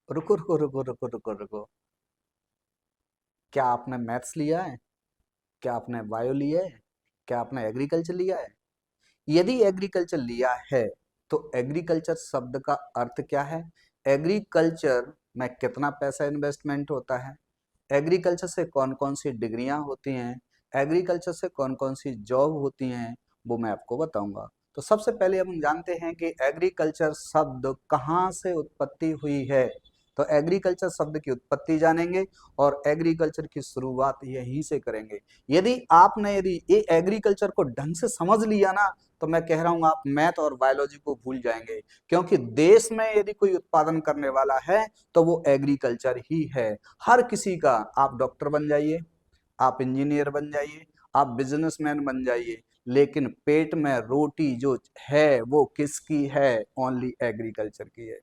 रुको रुको रुको रुको रुको रुको। क्या आपने मैथ्स लिया है? क्या आपने बायो लिया है? क्या आपने एग्रीकल्चर लिया है? यदि एग्रीकल्चर लिया है तो एग्रीकल्चर शब्द का अर्थ क्या है? एग्रीकल्चर में कितना पैसा इन्वेस्टमेंट होता है? एग्रीकल्चर से कौन कौन सी डिग्रियां होती हैं? एग्रीकल्चर से कौन कौन सी जॉब होती हैं? वो मैं आपको बताऊंगा। तो सबसे पहले हम जानते हैं कि एग्रीकल्चर शब्द कहाँ से उत्पत्ति हुई है। तो एग्रीकल्चर शब्द की उत्पत्ति जानेंगे और एग्रीकल्चर की शुरुआत यहीं से करेंगे। यदि ये एग्रीकल्चर को ढंग से समझ लिया ना, तो मैं कह रहा हूं आप मैथ और बायोलॉजी को भूल जाएंगे। क्योंकि देश में यदि कोई उत्पादन करने वाला है तो वो एग्रीकल्चर ही है। हर किसी का, आप डॉक्टर बन जाइए, आप इंजीनियर बन जाइए, आप बिजनेसमैन बन जाइए, लेकिन पेट में रोटी जो है वो किसकी है? ओनली एग्रीकल्चर की है।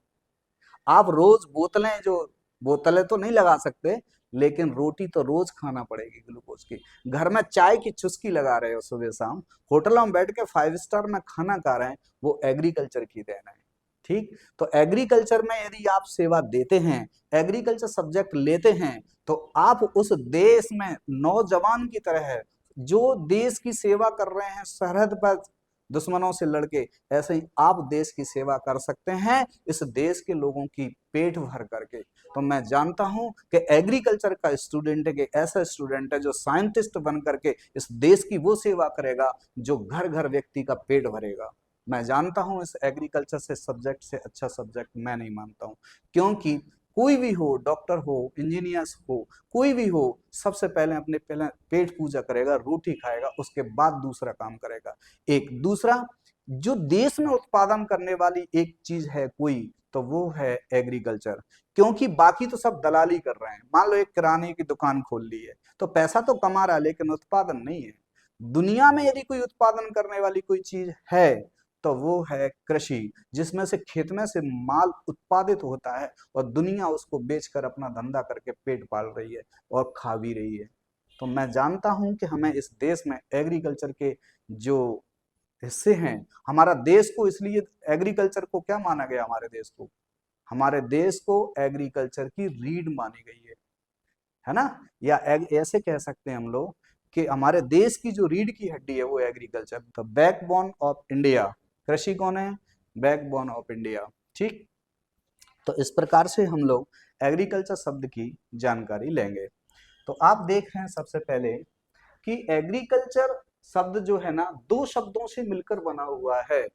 आप रोज बोतलें तो नहीं लगा सकते, लेकिन रोटी तो रोज खाना पड़ेगी ग्लूकोज की। घर में चाय की चुस्की लगा रहे हो सुबह शाम, होटलों में बैठ के 5 स्टार में खाना खा रहे हैं, वो एग्रीकल्चर की देन है। ठीक। तो एग्रीकल्चर में यदि आप सेवा देते हैं, एग्रीकल्चर सब्जेक्ट लेते हैं, तो आप उस देश में नौजवान की तरह है, जो देश की सेवा कर रहे हैं सरहद पर दुश्मनों से लड़के, ऐसे ही आप देश की सेवा कर सकते हैं इस देश के लोगों की पेट भर करके। तो मैं जानता हूं कि एग्रीकल्चर का स्टूडेंट एक ऐसा स्टूडेंट है जो साइंटिस्ट बन करके इस देश की वो सेवा करेगा जो घर घर व्यक्ति का पेट भरेगा। मैं जानता हूं इस एग्रीकल्चर से सब्जेक्ट से अच्छा सब्जेक्ट मैं नहीं मानता हूं। क्योंकि कोई भी हो, डॉक्टर हो, इंजीनियर्स हो, कोई भी हो, सबसे पहले पेट पूजा करेगा, रोटी खाएगा, उसके बाद दूसरा काम करेगा। एक दूसरा, जो देश में उत्पादन करने वाली एक चीज है कोई, तो वो है एग्रीकल्चर। क्योंकि बाकी तो सब दलाली कर रहे हैं। मान लो एक किराने की दुकान खोल ली है, तो पैसा तो कमा रहा है लेकिन उत्पादन नहीं है। दुनिया में यदि कोई उत्पादन करने वाली कोई चीज है तो वो है कृषि, जिसमें से खेत में से माल उत्पादित होता है और दुनिया उसको बेचकर अपना धंधा करके पेट पाल रही है और खा भी रही है। तो मैं जानता हूं कि हमें इस देश में एग्रीकल्चर के जो हिस्से हैं, हमारा देश को इसलिए एग्रीकल्चर को क्या माना गया? हमारे देश को एग्रीकल्चर की रीढ़ मानी गई है ना? या ऐसे कह सकते हैं हम लोग कि हमारे देश की जो रीढ़ की हड्डी है वो एग्रीकल्चर। तो बैकबोन ऑफ इंडिया, कृषि कौन है? Backbone of India. ठीक। तो इस प्रकार से हम लोग एग्रीकल्चर शब्द की जानकारी लेंगे। तो आप देख रहे हैं सबसे पहले कि एग्रीकल्चर शब्द जो है ना, दो शब्दों से मिलकर बना हुआ है।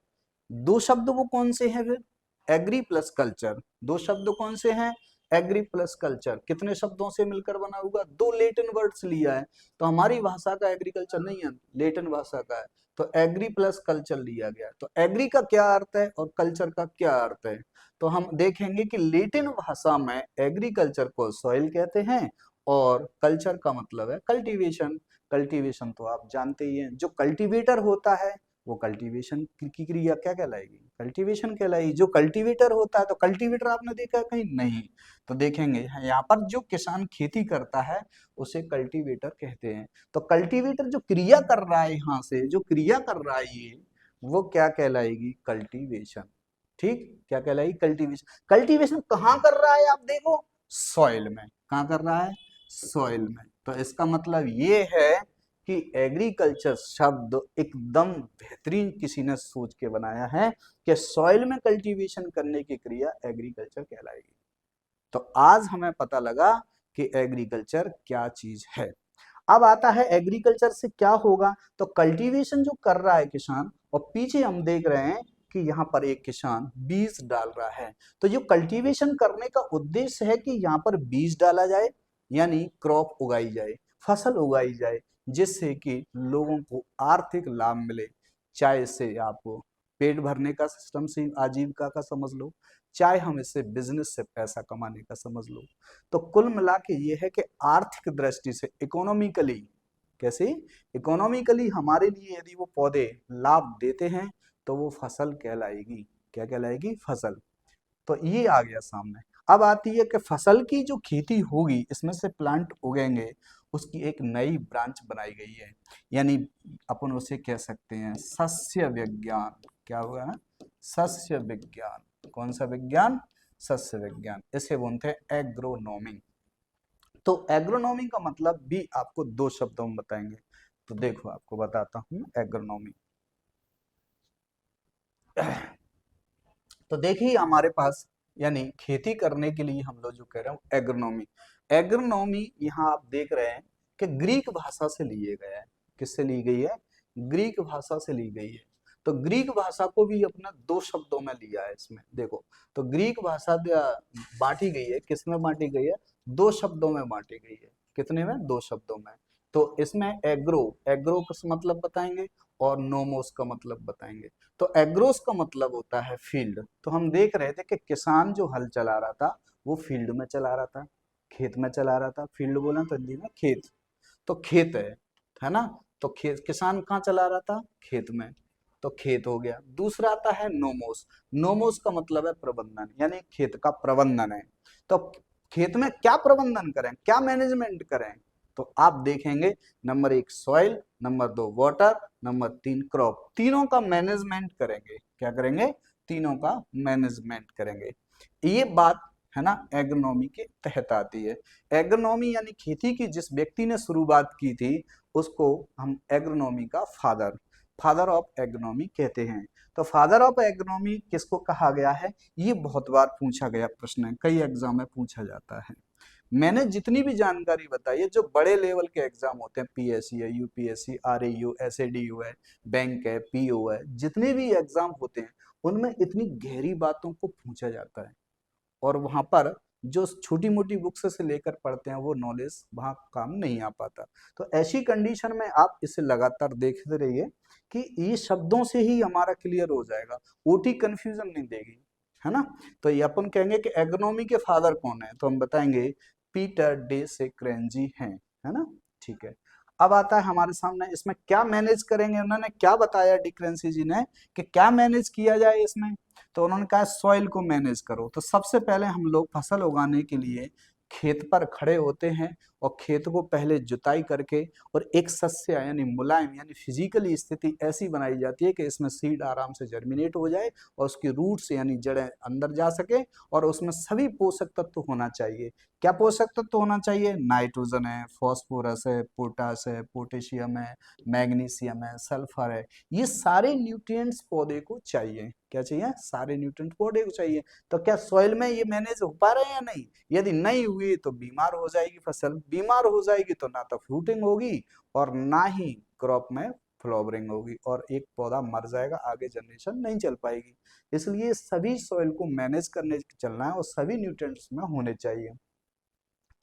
दो शब्द वो कौन से हैं फिर? Agri plus culture. दो शब्द कौन से हैं? Agri plus culture. कितने शब्दों से मिलकर बना हुआ? दो लेटिन वर्ड्स लिया है। तो हमारी भाषा का एग्रीकल्चर नहीं है, लेटिन भाषा का है। तो एग्री प्लस कल्चर लिया गया। तो एग्री का क्या अर्थ है और कल्चर का क्या अर्थ है? तो हम देखेंगे कि लेटिन भाषा में एग्रीकल्चर को सॉइल कहते हैं और कल्चर का मतलब है कल्टीवेशन। कल्टीवेशन तो आप जानते ही हैं, जो कल्टीवेटर होता है वो कल्टीवेशन की क्रिया क्या कहलाएगी? कल्टीवेशन कहलाएगी। जो कल्टीवेटर होता है, तो कल्टीवेटर आपने देखा है कहीं? नहीं। तो देखेंगे यहाँ पर जो किसान खेती करता है उसे कल्टीवेटर कहते हैं। तो कल्टीवेटर जो क्रिया कर रहा है, यहाँ से जो क्रिया कर रहा है ये, वो क्या कहलाएगी? कल्टीवेशन। ठीक। क्या कहलाएगी? कल्टीवेशन। कल्टीवेशन कहाँ कर रहा है आप देखो? सॉइल में। कहाँ कर रहा है? सॉइल में। तो इसका मतलब ये है कि एग्रीकल्चर शब्द एकदम बेहतरीन किसी ने सोच के बनाया है कि सॉइल में कल्टीवेशन करने की क्रिया एग्रीकल्चर कहलाएगी। तो आज हमें पता लगा कि एग्रीकल्चर क्या चीज है। अब आता है एग्रीकल्चर से क्या होगा। तो कल्टीवेशन जो कर रहा है किसान, और पीछे हम देख रहे हैं कि यहाँ पर एक किसान बीज डाल रहा है। तो जो कल्टीवेशन करने का उद्देश्य है कि यहाँ पर बीज डाला जाए, यानी क्रॉप उगाई जाए, फसल उगाई जाए, जिससे कि लोगों को आर्थिक लाभ मिले। चाहे इससे आपको पेट भरने का सिस्टम से आजीविका का समझ लो, चाहे हम इससे बिजनेस से पैसा कमाने का समझ लो। तो कुल मिला के ये है कि आर्थिक दृष्टि से इकोनॉमिकली, कैसे? इकोनॉमिकली हमारे लिए यदि वो पौधे लाभ देते हैं तो वो फसल कहलाएगी। क्या कहलाएगी? फसल। तो ये आ गया सामने। अब आती है कि फसल की जो खेती होगी, इसमें से प्लांट उगेंगे, उसकी एक नई ब्रांच बनाई गई है, यानी अपन उसे कह सकते हैं सस्य विज्ञान। क्या हुआ है? सस्य विज्ञान। कौन सा विज्ञान? सस्य विज्ञान, इसे बोलते हैं एग्रोनॉमी। तो एग्रोनॉमी का मतलब भी आपको दो शब्दों में बताएंगे। तो देखो आपको बताता हूं एग्रोनॉमी। तो देखिए हमारे पास यानी खेती करने के लिए हम लोग जो कह रहे हैं एग्रोनॉमी। एग्रोनॉमी यहाँ आप देख रहे हैं कि ग्रीक भाषा से लिए गया है। किससे ली गई है? ग्रीक भाषा से ली गई है। तो ग्रीक भाषा को भी अपना दो शब्दों में लिया है इसमें देखो। तो ग्रीक भाषा बांटी गई है, किसमें बांटी गई है? दो शब्दों में बांटी गई है। कितने में? दो शब्दों में। तो इसमें एग्रो, एग्रो का मतलब बताएंगे और नोमोस का मतलब बताएंगे। तो एग्रोस का मतलब होता है फील्ड। तो हम देख रहे थे कि किसान जो हल चला रहा था वो फील्ड में चला रहा था, खेत में चला रहा था। फील्ड बोला तो हिंदी में खेत। तो खेत है ना? तो खेत, किसान कहाँ चला रहा था? खेत में। तो खेत हो गया। दूसरा आता है नोमोस। नोमोस का मतलब है प्रबंधन, यानी खेत का प्रबंधन है। तो खेत में क्या प्रबंधन करें, क्या मैनेजमेंट करें? तो आप देखेंगे नंबर एक सॉइल, नंबर दो वाटर, नंबर तीन क्रॉप, तीनों का मैनेजमेंट करेंगे। क्या करेंगे? तीनों का मैनेजमेंट करेंगे। ये बात है ना एग्रोनॉमी के तहत आती है। एग्रोनॉमी यानी खेती की जिस व्यक्ति ने शुरुआत की थी उसको हम एग्रोनॉमी का फादर, फादर ऑफ एग्रोनॉमी कहते हैं। तो फादर ऑफ एग्रोनॉमी किसको कहा गया है? ये बहुत बार पूछा गया प्रश्न है, कई एग्जाम में पूछा जाता है। मैंने जितनी भी जानकारी बताई है, जो बड़े लेवल के एग्जाम होते हैं, पीएससी है, यूपीएससी, आरएयू, एसएडीयू है, बैंक है, पीओ है, जितने भी एग्जाम होते हैं उनमें इतनी गहरी बातों को पूछा जाता है। और वहां पर जो छोटी मोटी बुक्स से लेकर पढ़ते हैं वो नॉलेज वहां काम नहीं आ पाता। तो ऐसी कंडीशन में आप इसे लगातार देखते रहिए कि ये शब्दों से ही हमारा क्लियर हो जाएगा। ओटी कंफ्यूजन नहीं देगी, है ना? तो ये अपन कहेंगे कि एग्नोमी के फादर कौन है, तो हम बताएंगे पीटर डे से क्रेंजी हैं, है ना? ठीक है। अब आता है हमारे सामने इसमें क्या मैनेज करेंगे। उन्होंने क्या बताया डिक्रेंसी जी ने कि क्या मैनेज किया जाए इसमें? तो उन्होंने कहा सॉइल को मैनेज करो। तो सबसे पहले हम लोग फसल उगाने के लिए खेत पर खड़े होते हैं और खेत को पहले जुताई करके और एक सस्य यानी मुलायम यानी फिजिकली स्थिति ऐसी बनाई जाती है कि इसमें सीड आराम से जर्मिनेट हो जाए और उसकी रूट्स यानी जड़ें अंदर जा सके और उसमें सभी पोषक तत्व होना चाहिए। क्या पोषक तत्व होना चाहिए? नाइट्रोजन है, फास्फोरस है, पोटास है, पोटेशियम है, मैग्नीशियम है, सल्फर है। ये सारे न्यूट्रिएंट्स पौधे को चाहिए। क्या चाहिए? सारे न्यूट्रिएंट पौधे को चाहिए। तो क्या सॉइल में ये मैनेज हो पा रहे हैं या नहीं? यदि नहीं हुई तो बीमार हो जाएगी फसल। बीमार हो जाएगी तो ना तो फ्रूटिंग होगी और ना ही क्रॉप में फ्लावरिंग होगी और एक पौधा मर जाएगा, आगे जनरेशन नहीं चल पाएगी। इसलिए सभी सॉइल को मैनेज करने चलना है और सभी न्यूट्रिएंट्स में होने चाहिए।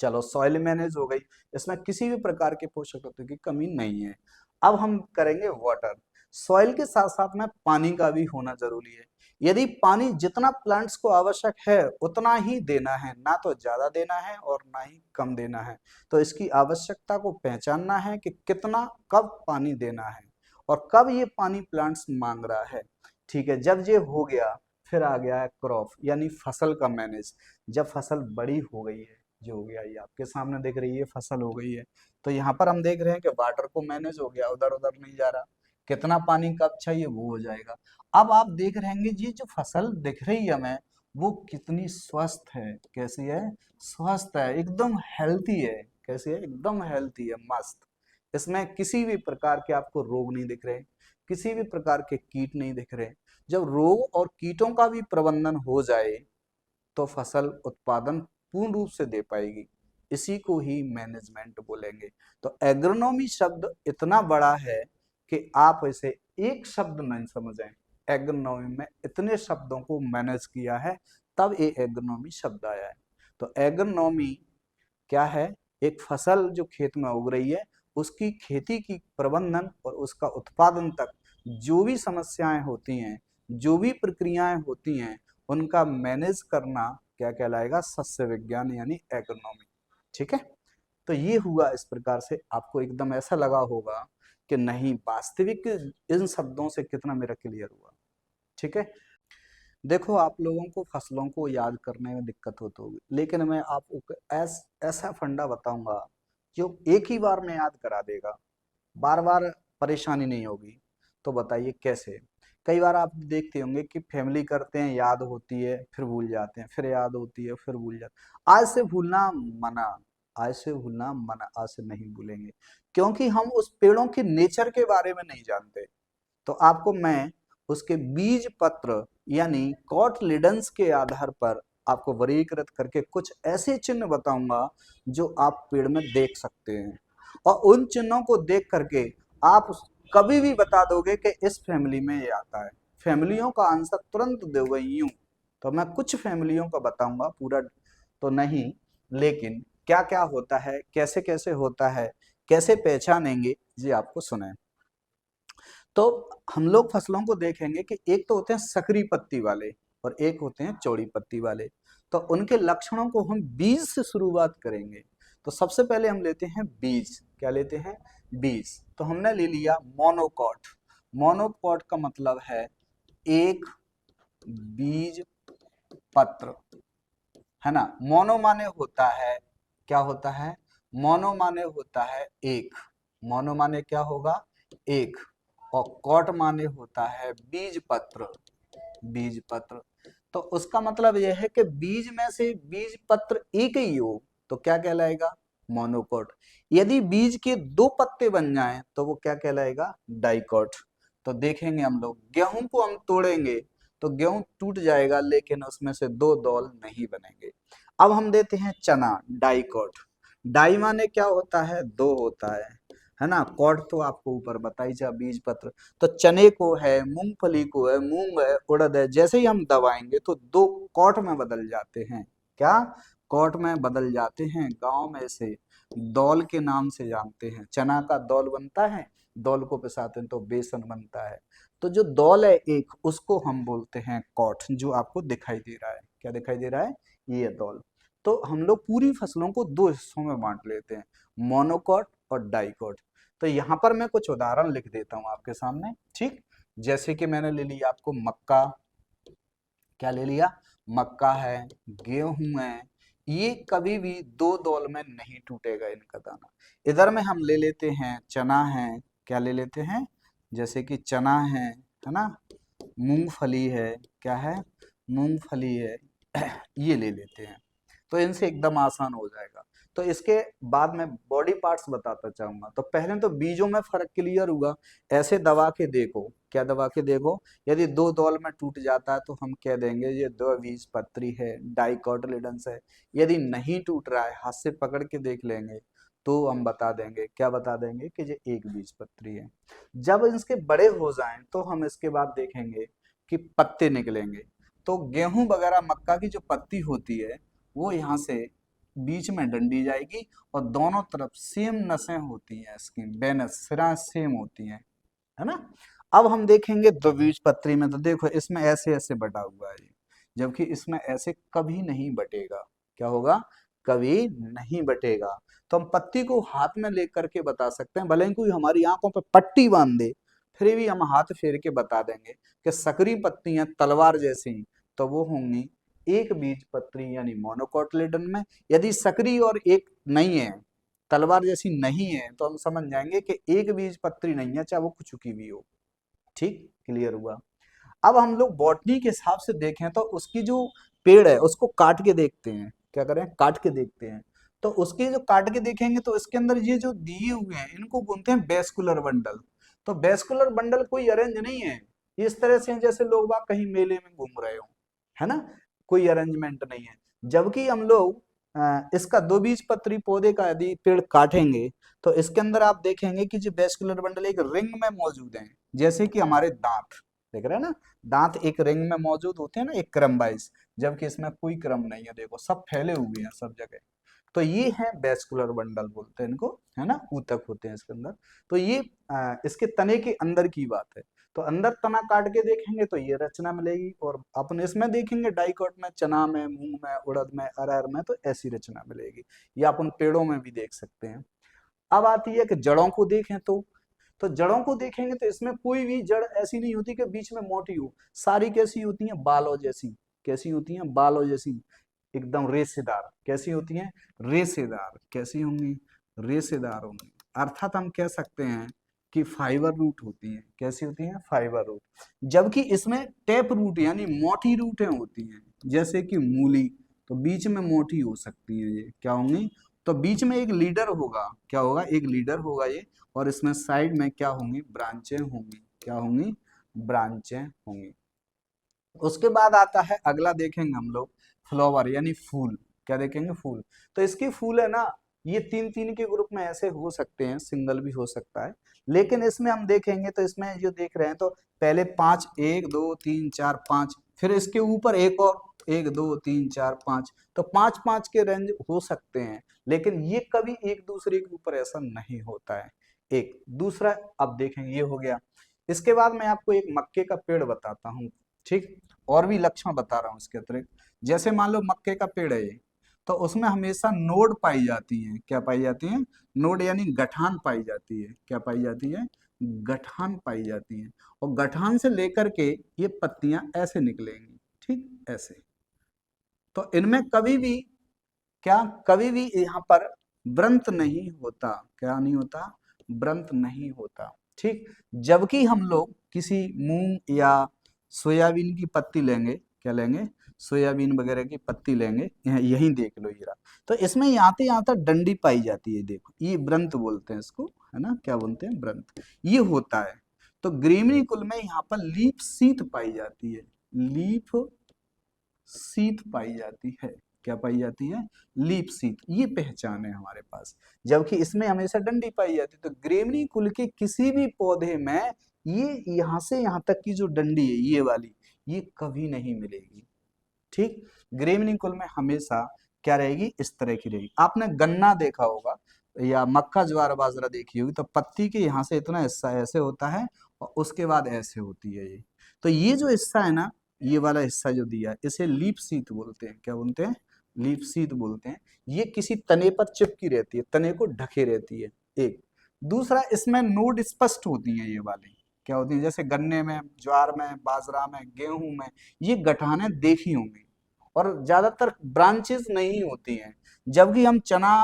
चलो सॉइल मैनेज हो गई, इसमें किसी भी प्रकार के पोषक तत्व की कमी नहीं है। अब हम करेंगे वाटर। सॉइल के साथ साथ में पानी का भी होना जरूरी है। यदि पानी जितना प्लांट्स को आवश्यक है उतना ही देना है, ना तो ज्यादा देना है और ना ही कम देना है। तो इसकी आवश्यकता को पहचानना है कि कितना कब पानी देना है और कब ये पानी प्लांट्स मांग रहा है। ठीक है, जब ये हो गया फिर आ गया है क्रॉप यानी फसल का मैनेज। जब फसल बड़ी हो गई है, जो हो गया ये आपके सामने देख रही है फसल हो गई है, तो यहाँ पर हम देख रहे हैं कि वाटर को मैनेज हो गया, उधर उधर नहीं जा रहा। कितना पानी कब चाहिए वो हो जाएगा। अब आप देख रहे हैं ये जो फसल दिख रही है हमें वो कितनी स्वस्थ है। कैसी है? स्वस्थ है, एकदम हेल्थी है। कैसी है? एकदम हेल्थी है, मस्त। इसमें किसी भी प्रकार के आपको रोग नहीं दिख रहे, किसी भी प्रकार के कीट नहीं दिख रहे। जब रोग और कीटों का भी प्रबंधन हो जाए तो फसल उत्पादन पूर्ण रूप से दे पाएगी। इसी को ही मैनेजमेंट बोलेंगे। तो एग्रोनॉमी शब्द इतना बड़ा है कि आप इसे एक शब्द नहीं समझें। एग्रोनॉमी में इतने शब्दों को मैनेज किया है तब ये एग्रोनॉमी शब्द आया है। तो एग्रोनॉमी क्या है? एक फसल जो खेत में उग रही है उसकी खेती की प्रबंधन और उसका उत्पादन तक जो भी समस्याएं होती हैं, जो भी प्रक्रियाएं होती हैं, उनका मैनेज करना क्या कहलाएगा? सस्य विज्ञान यानी एग्रोनॉमी। ठीक है। तो ये हुआ इस प्रकार से, आपको एकदम ऐसा लगा होगा कि नहीं वास्तविक इन शब्दों से कितना मेरा क्लियर हुआ। ठीक है। देखो आप लोगों को फसलों को याद करने में दिक्कत होती होगी, लेकिन मैं आपको ऐसा फंडा बताऊंगा जो एक ही बार में याद करा देगा, बार बार परेशानी नहीं होगी। तो बताइए कैसे? कई बार आप देखते होंगे कि फैमिली करते हैं, याद होती है फिर भूल जाते हैं, फिर याद होती है फिर भूल जाते हैं। आज से भूलना मना, आज से भूलना मना, आज से नहीं भूलेंगे, क्योंकि हम उस पेड़ों के नेचर के बारे में नहीं जानते। तो आपको मैं उसके बीज पत्र यानी कॉटलिडन्स के आधार पर आपको वर्गीकृत करके कुछ ऐसे चिन्ह बताऊंगा जो आप पेड़ में देख सकते हैं, और उन चिन्हों को देख करके आप कभी भी बता दोगे कि इस फैमिली में ये आता है। फैमिलियों का आंसर तुरंत दोगे यूं। तो मैं कुछ फैमिलियों का बताऊंगा, पूरा तो नहीं, लेकिन क्या क्या होता है, कैसे कैसे होता है, कैसे पहचानेंगे, ये आपको सुने। तो हम लोग फसलों को देखेंगे कि एक तो होते हैं सकरी पत्ती वाले और एक होते हैं चौड़ी पत्ती वाले। तो उनके लक्षणों को हम बीज से शुरुआत करेंगे। तो सबसे पहले हम लेते हैं बीज। क्या लेते हैं? बीज। तो हमने ले लिया मोनोकॉट। मोनोकॉट का मतलब है एक बीज पत्र, है ना। मोनो माने होता है, क्या होता है? मोनो माने होता है एक। मोनो माने क्या होगा? एक। और कॉट माने होता है बीज पत्र। बीज पत्र। तो उसका मतलब यह है कि बीज में से बीज पत्र एक ही हो तो क्या कहलाएगा? मोनोकॉट। यदि बीज के दो पत्ते बन जाएं तो वो क्या कहलाएगा? डाइकॉट। तो देखेंगे हम लोग, गेहूं को हम तोड़ेंगे तो गेहूं टूट जाएगा, लेकिन उसमें से दो दौल नहीं बनेंगे। अब हम देते हैं चना, डाइकॉट। डाई माने क्या होता है? दो होता है ना। कॉट तो आपको ऊपर बताई जा, बीज पत्र। तो चने को है, मूंगफली को है, मूंग है, उड़द है, जैसे ही हम दबाएंगे तो दो कॉट में बदल जाते हैं। क्या? कॉट में बदल जाते हैं। गांव में से दौल के नाम से जानते हैं। चना का दौल बनता है, दौल को पिसाते हैं तो बेसन बनता है। तो जो दौल है एक, उसको हम बोलते हैं कॉट, जो आपको दिखाई दे रहा है। क्या दिखाई दे रहा है? ये है दौल। तो हम लोग पूरी फसलों को दो हिस्सों में बांट लेते हैं, मोनोकॉट और डाइकॉट। तो यहाँ पर मैं कुछ उदाहरण लिख देता हूँ आपके सामने, ठीक। जैसे कि मैंने ले लिया आपको मक्का। क्या ले लिया? मक्का है, गेहूं है। ये कभी भी दो दौल में नहीं टूटेगा इनका दाना। इधर में हम ले लेते हैं चना है। क्या ले लेते हैं? जैसे कि चना है ना। मूंगफली है। क्या है? मूंगफली है। ये ले लेते हैं। तो इनसे एकदम आसान हो जाएगा। तो इसके बाद मैं बॉडी पार्ट्स बताता चाहूंगा। तो पहले तो बीजों में फर्क क्लियर हुआ। ऐसे दबा के देखो। क्या दबा के देखो? यदि दो दौल में टूट जाता है तो हम कह देंगे ये दो बीज पत्री है, डाइकोटिलेडन्स है। यदि नहीं टूट रहा है, हाथ से पकड़ के देख लेंगे तो हम बता देंगे, क्या बता देंगे, कि ये एक बीज पत्री है। जब इसके बड़े हो जाएं तो हम इसके बाद देखेंगे कि पत्ते निकलेंगे। तो गेहूं वगैरह मक्का की जो पत्ती होती है वो यहाँ से बीच में डंडी जाएगी, और दोनों तरफ सेम नसें होती हैं, इसकी बेनस सिरा सेम होती हैं, है ना। अब हम देखेंगे द्विबीजपत्री में, तो देखो इसमें ऐसे ऐसे बटा हुआ है, जबकि इसमें ऐसे कभी नहीं बटेगा। क्या होगा? कभी नहीं बटेगा। तो हम पत्ती को हाथ में लेकर के बता सकते हैं, भले ही कोई हमारी आंखों पर पट्टी बांध दे, फिर भी हम हाथ फेर के बता देंगे कि सकरी पत्तियां तलवार जैसी, तो वो होंगी एक बीज पत्री यानी मोनोकोटिलेडन में। यदि सकरी और एक नहीं है, तलवार जैसी नहीं है, तो हम समझ जाएंगे कि एक बीज पत्री नहीं है, चाहे वो कुछ की भी हो। ठीक, क्लियर हुआ। अब हम लोग बॉटनी के हिसाब से देखें तो उसकी जो पेड़ है उसको काट के देखते हैं। क्या करें? काट के देखते हैं। तो उसके जो काट के देखेंगे तो इसके अंदर ये जो दिए हुए हैं इनको बोलते हैं वेस्कुलर बंडल। तो वेस्कुलर बंडल कोई अरेंज नहीं है, इस तरह से जैसे लोग बाग कहीं मेले में घूम रहे हो, है ना। कोई अरेंजमेंट नहीं है। जबकि हम लोग इसका दो बीज पत्री पौधे का यदि पेड़ काटेंगे तो इसके अंदर आप देखेंगे कि जो वेस्कुलर बंडल एक रिंग में मौजूद है, जैसे कि हमारे दांत, देख रहे हैं ना, दांत एक रिंग में मौजूद होते हैं ना, एक क्रम वाइज। जबकि इसमें कोई क्रम नहीं है, देखो सब फैले हुए हैं सब जगह। तो ये है वेस्कुलर बंडल बोलते हैं इनको, है ना, ऊतक होते हैं इसके अंदर। तो ये इसके तने के अंदर की बात है। तो अंदर तना काट के देखेंगे तो ये रचना मिलेगी, और अपन इसमें देखेंगे डाइकोट में, चना में, मूंग में, उड़द में, अरहर में, तो ऐसी रचना मिलेगी। ये अपन पेड़ों में भी देख सकते हैं। अब आती है कि जड़ों को देखें तो जड़ों को देखेंगे तो इसमें कोई भी जड़ ऐसी नहीं होती कि बीच में मोटी हो। सारी कैसी होती हैं? बालों जैसी। कैसी होती हैं? बालों जैसी, एकदम रेशेदार। कैसी होती हैं? रेशेदार। कैसी होंगी? रेशेदार होंगी। अर्थात हम कह सकते हैं कि फाइबर रूट होती हैं। कैसी होती हैं? Fibre root. जबकि इसमें टैप रूट यानी मोटी रूटें होती हैं, जैसे कि मूली, तो बीच में मोटी हो सकती है, ये क्या होंगी? तो बीच में एक लीडर होगा, क्या होगा? एक लीडर होगा ये, और इसमें साइड में क्या होंगी? ब्रांचें होंगी। क्या होंगी? ब्रांचें होंगी। उसके बाद आता है अगला, देखेंगे हम लोग फ्लावर यानी फूल। क्या देखेंगे? फूल। तो इसकी फूल है ना, ये तीन तीन के ग्रुप में ऐसे हो सकते हैं, सिंगल भी हो सकता है, लेकिन इसमें हम देखेंगे तो इसमें जो देख रहे हैं तो पहले पांच, एक दो तीन चार पांच, फिर इसके ऊपर एक और, एक दो तीन चार पांच, तो पांच पांच के रेंज हो सकते हैं, लेकिन ये कभी एक दूसरे के ऊपर ऐसा नहीं होता है। एक दूसरा अब देखेंगे, ये हो गया। इसके बाद मैं आपको एक मक्के का पेड़ बताता हूँ, ठीक? और भी लक्षण बता रहा हूँ इसके अतिरिक्त। जैसे मान लो मक्के का पेड़ है ये, तो उसमें हमेशा नोड पाई जाती है। क्या पाई जाती है? नोड यानी गठान पाई जाती है। क्या पाई जाती है? गठान पाई जाती है। और गठान से लेकर के ये पत्तियां ऐसे निकलेंगी, ठीक? ऐसे। तो इनमें कभी भी क्या, कभी भी यहाँ पर व्रंत नहीं होता। क्या नहीं होता? व्रंत नहीं होता, ठीक? जबकि हम लोग किसी मूंग या सोयाबीन की पत्ती लेंगे, क्या लेंगे? सोयाबीन वगैरह की पत्ती लेंगे, यहीं देख लो ये रहा, तो इसमें आते आते डंडी पाई जाती है, देखो ये व्रंत बोलते हैं इसको, है ना? क्या बोलते हैं? व्रंत। ये होता है। तो ग्रीमनी कुल में यहाँ पर लीफ सीत पाई जाती है। लीफ सीत पाई जाती है। क्या पाई जाती है? लीप सीत। ये पहचान है हमारे पास। जबकि इसमें हमेशा डंडी पाई जाती है। तो ग्रेमनी कुल के किसी भी पौधे में ये यहां से यहां तक की जो डंडी है, ये वाली, ये कभी नहीं मिलेगी, ठीक? ग्रेमनी कुल में हमेशा क्या रहेगी? इस तरह की रहेगी। आपने गन्ना देखा होगा या मक्का, ज्वार, बाजरा देखी होगी, तो पत्ती के यहाँ से इतना हिस्सा ऐसे होता है और उसके बाद ऐसे होती है ये। तो ये जो हिस्सा है ना, ये वाला हिस्सा जो दिया है, इसे लीफ सीत बोलते हैं। क्या बोलते हैं? लीफ सीत बोलते हैं। ये किसी तने पर चिपकी रहती है, तने को ढके रहती है, एक। दूसरा, इसमें नोड स्पष्ट होती है ये वाली। क्या होती है? जैसे गन्ने में, ज्वार में, बाजरा में, गेहूं में, ये गठाने देखी होंगी, और ज्यादातर ब्रांचेस नहीं होती हैं। जबकि हम चना,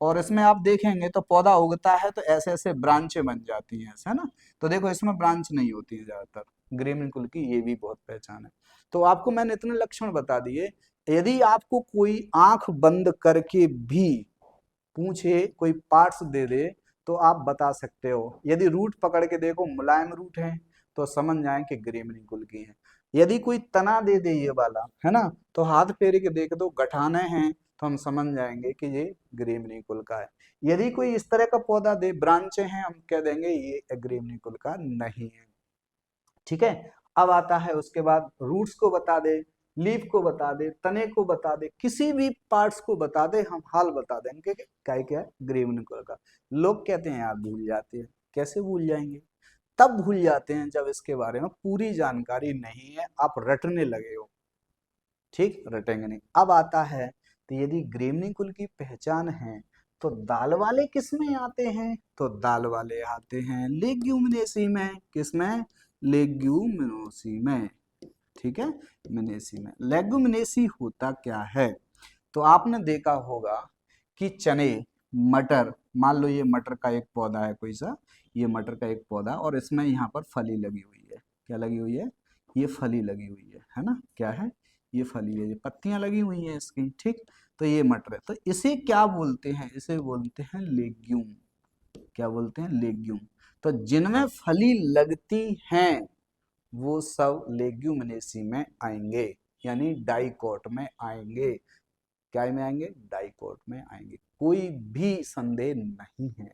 और इसमें आप देखेंगे तो पौधा उगता है तो ऐसे ऐसे ब्रांचें बन जाती हैं, ऐसा ना? तो देखो इसमें ब्रांच नहीं होती है ज्यादातर। ग्रेमीन कुल की ये भी बहुत पहचान है। तो आपको मैंने इतने लक्षण बता दिए। यदि आपको कोई आंख बंद करके भी पूछे, कोई पार्ट्स दे दे, तो आप बता सकते हो। यदि रूट पकड़ के देखो मुलायम रूट है, तो समझ जाए कि ग्रेमनी कुल की है। यदि कोई तना दे दे ये वाला, है ना, तो हाथ फेर के देख दो गठाने हैं, तो हम समझ जाएंगे कि ये ग्रेमनी कुल का है। यदि कोई इस तरह का पौधा दे, ब्रांचे हैं, हम कह देंगे ये ग्रेमनी कुल का नहीं है, ठीक है? अब आता है उसके बाद, रूट्स को बता दे, लीफ को बता दे, तने को बता दे, किसी भी पार्ट्स को बता दे, हम हाल बता देंगे कि क्या है? ग्रेवनिकल का। लोग कहते हैं यार भूल जाते हैं। कैसे भूल जाएंगे? तब भूल जाते हैं जब इसके बारे में पूरी जानकारी नहीं है, आप रटने लगे हो, ठीक? रटेंगे नहीं। अब आता है, तो यदि ग्रेवनी कुल की पहचान है, तो दाल वाले किस में आते हैं? तो दाल वाले आते हैं लेग्यूमिनेसी में। किसमें? लेग्यूमिनोसी में, ठीक है? मिनेसी में। लेग्यूमिनेसी होता क्या है? तो आपने देखा होगा कि चने, मटर, मान लो ये मटर का एक पौधा है कोई सा, ये मटर का एक पौधा, और इसमें यहाँ पर फली लगी हुई है। क्या लगी हुई है? ये फली लगी हुई है ना? क्या है? ये फली है, ये पत्तियां लगी हुई हैं इसकी, ठीक? तो ये मटर है, तो इसे क्या बोलते हैं? इसे बोलते हैं लेग्यूम। क्या बोलते हैं? लेग्यूम। तो जिनमें फली लगती हैं वो सब लेग्यूमिनेसी में आएंगे, यानी डाइकोट में आएंगे। क्या में आएंगे? डाइकोट में आएंगे। कोई भी संदेह नहीं है।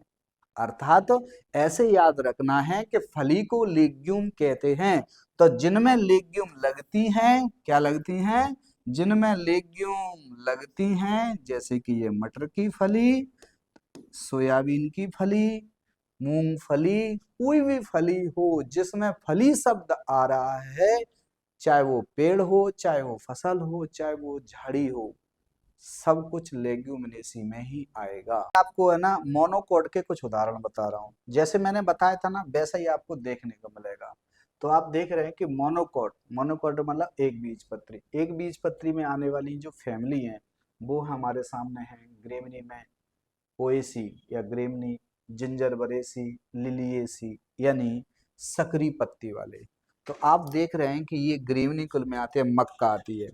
अर्थात तो ऐसे याद रखना है कि फली को लेग्यूम कहते हैं। तो जिनमें लेग्यूम लगती हैं, क्या लगती हैं? जिनमें लेग्यूम लगती हैं, जैसे कि ये मटर की फली, सोयाबीन की फली, मूंगफली, कोई भी फली हो जिसमें फली शब्द आ रहा है, चाहे वो पेड़ हो, चाहे वो फसल हो, चाहे वो झाड़ी हो, सब कुछ लेग्यूमिनेसी में ही आएगा। आपको है ना मोनोकोट के कुछ उदाहरण बता रहा हूँ। जैसे मैंने बताया था ना, वैसा ही आपको देखने को मिलेगा। तो आप देख रहे हैं कि मोनोकोट, मोनोकोट मतलब एक बीजपत्री। एक बीजपत्री में आने वाली जो फैमिली है वो हमारे सामने है ग्रेमनी में, पोएसी या ग्रेमनी, जिंजरबरेसी, लिलिएसी, यानी सकरी पत्ती वाले। तो आप देख रहे हैं कि ये ग्रीवनी कुल में आते हैं, मक्का आती है,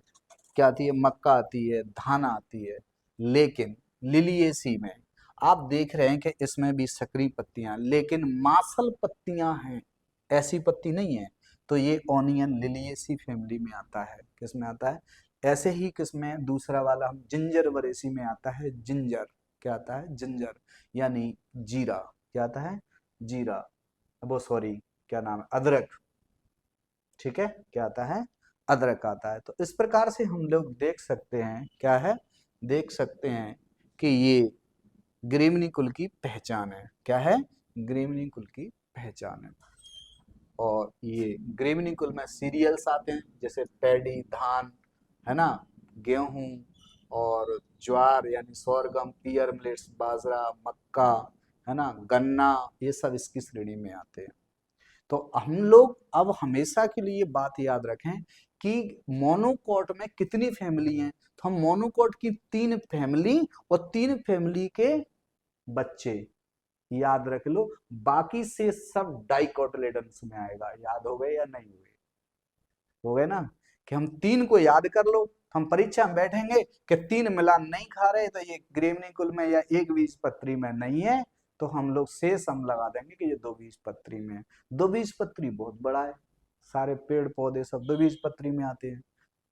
क्या आती है, मक्का आती है, धान आती है। लेकिन लिलिएसी में आप देख रहे हैं कि इसमें भी सकरी पत्तियां, लेकिन मासल पत्तियां हैं, ऐसी पत्ती नहीं है। तो ये ओनियन लिलिएसी फैमिली में आता है। किस में आता है? ऐसे ही किसमें दूसरा वाला हम जिंजर बरेसी में आता है, जिंजर, क्या आता है, जिंजर, यानी जीरा, क्या आता है, जीरा, वो सॉरी क्या नाम है, अदरक, ठीक है, क्या आता है, अदरक आता है। तो इस प्रकार से हम लोग देख सकते हैं, क्या है, देख सकते हैं कि ये ग्रीवनी कुल की पहचान है। क्या है? ग्रीवनी कुल की पहचान है। और ये ग्रीवनी कुल में सीरियल्स आते हैं, जैसे पैडी, धान, है ना, गेहूं और ज्वार यानी सोरगम, पियर मिलेट्स, बाजरा, मक्का, है ना, गन्ना, ये सब इसकी श्रेणी में आते हैं। तो हम लोग अब हमेशा के लिए बात याद रखें कि मोनोकॉट में कितनी फैमिली हैं। तो हम मोनोकॉट की 3 फैमिली और 3 फैमिली के बच्चे याद रख लो, बाकी से सब डाइकोटिलेडन्स में आएगा। याद हो गए या नहीं हुए? हो गए ना, कि हम 3 को याद कर लो। हम परीक्षा में बैठेंगे कि 3 मिलान नहीं खा रहे तो ये ग्रीवनी कुल में या एक बीजपत्री में नहीं है, तो हम लोग शेष हम लगा देंगे कि ये 2 बीजपत्री में है। 2 बीजपत्री बहुत बड़ा है, सारे पेड़ पौधे सब 2 बीजपत्री में आते हैं।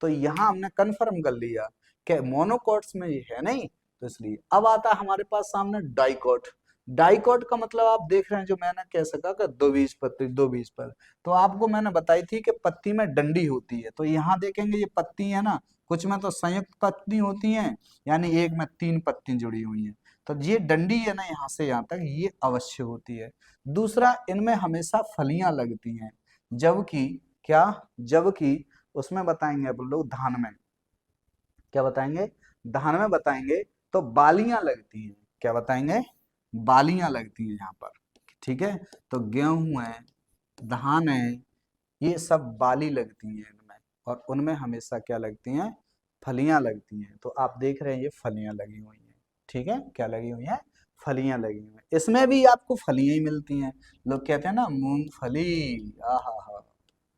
तो यहाँ हमने कंफर्म कर लिया कि मोनोकॉट्स में ये है नहीं, तो इसलिए अब आता है हमारे पास सामने डाइकॉट। डाइकॉट का मतलब आप देख रहे हैं, जो मैंने कह सका कि 2 बीजपत्री, 2 बीजपत्र। तो आपको मैंने बताई थी कि पत्ती में डंडी होती है। तो यहाँ देखेंगे ये पत्ती है ना, कुछ में तो संयुक्त पत्ती होती हैं, यानी एक में 3 पत्ती जुड़ी हुई हैं। तो ये डंडी है ना, यहाँ से यहाँ तक ये अवश्य होती है। दूसरा, इनमें हमेशा फलियां लगती हैं, जबकि क्या, जबकि उसमें बताएंगे अपन लोग धान में, क्या बताएंगे, धान में बताएंगे तो बालियां लगती हैं। क्या बताएंगे? बालियां लगती हैं यहाँ पर, ठीक है। तो गेहूं है, धान है, ये सब बाली लगती हैं इनमें, और उनमें हमेशा क्या लगती हैं, फलियां लगती हैं। तो आप देख रहे हैं ये फलियां लगी हुई हैं, ठीक है, क्या लगी हुई हैं, फलियां लगी हुई हैं। इसमें भी आपको फलियां ही मिलती हैं। लोग कहते हैं ना मूंगफली, आहा हा,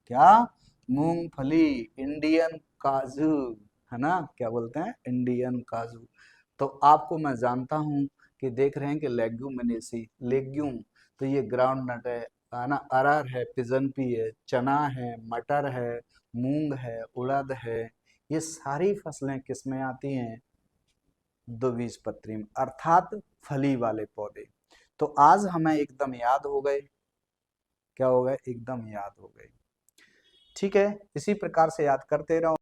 क्या, मूंगफली, इंडियन काजू, है ना, क्या बोलते हैं, इंडियन काजू। तो आपको मैं जानता हूं कि देख रहे हैं कि लेग्यूमिनेसी, लेग्यूम, तो ये ग्राउंड नट है ना, अरहर है, पिजन पी है, चना है, मटर है, मूंग है, उड़द है, ये सारी फसलें किसमें आती हैं, द्विबीजपत्री में, अर्थात फली वाले पौधे। तो आज हमें एकदम याद हो गए, क्या हो गए, एकदम याद हो गए। ठीक है, इसी प्रकार से याद करते रहो।